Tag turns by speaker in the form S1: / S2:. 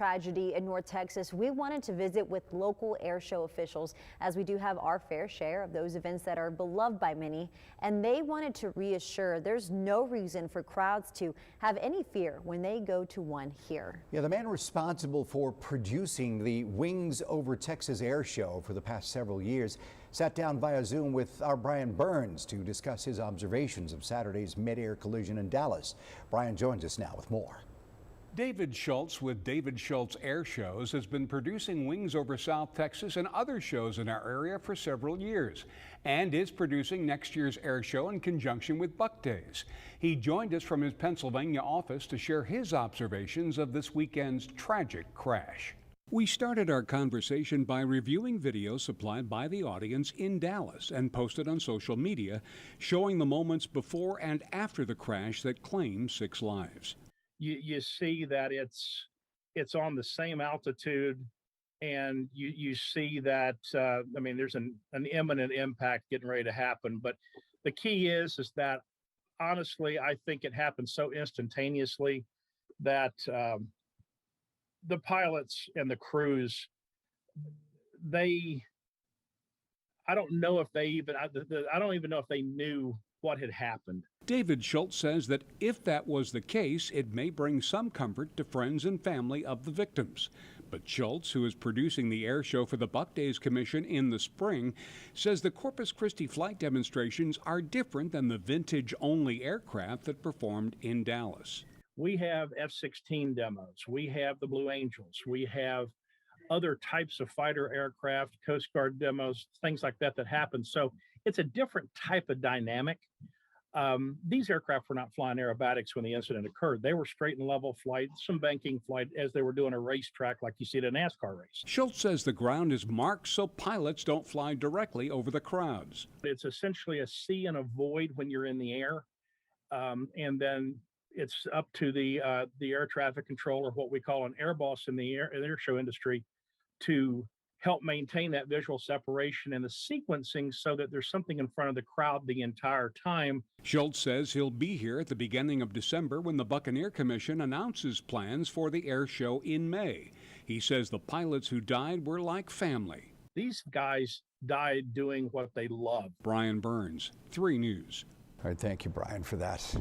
S1: Tragedy in North Texas, we wanted to visit with local air show officials, as we do have our fair share of those events that are beloved by many, and they wanted to reassure there's no reason for crowds to have any fear when they go to one here.
S2: Yeah, the man responsible for producing the Wings Over Texas air show for the past several years sat down via Zoom with our Brian Burns to discuss his observations of Saturday's mid-air collision in Dallas. Brian joins us now with more.
S3: David Schultz with David Schultz Air Shows has been producing Wings Over South Texas and other shows in our area for several years and is producing next year's air show in conjunction with Buck Days. He joined us from his Pennsylvania office to share his observations of this weekend's tragic crash. We started our conversation by reviewing video supplied by the audience in Dallas and posted on social media, showing the moments before and after the crash that claimed 6 lives.
S4: You see that it's on the same altitude, and you see that I mean, there's an imminent impact getting ready to happen. But the key is that honestly, I think it happened so instantaneously that the pilots and the crews, I don't know if they even I don't even know if they knew what had happened.
S3: David Schultz says that if that was the case, it may bring some comfort to friends and family of the victims. But Schultz, who is producing the air show for the Buck Days Commission in the spring, says the Corpus Christi flight demonstrations are different than the vintage-only aircraft that performed in Dallas.
S4: We have F-16 demos. We have the Blue Angels. We have other types of fighter aircraft, Coast Guard demos, things like that happen. So it's a different type of dynamic. These aircraft were not flying aerobatics when the incident occurred. They were straight and level flight, some banking flight as they were doing a racetrack like you see at a NASCAR race.
S3: Schultz says the ground is marked so pilots don't fly directly over the crowds.
S4: It's essentially a see and avoid when you're in the air. And then it's up to the air traffic controller, what we call an air boss in the air show industry, to help maintain that visual separation and the sequencing so that there's something in front of the crowd the entire time.
S3: Schultz says he'll be here at the beginning of December when the Buccaneer Commission announces plans for the air show in May. He says the pilots who died were like family.
S4: These guys died doing what they loved.
S3: Brian Burns, 3 News.
S2: All right, thank you, Brian, for that.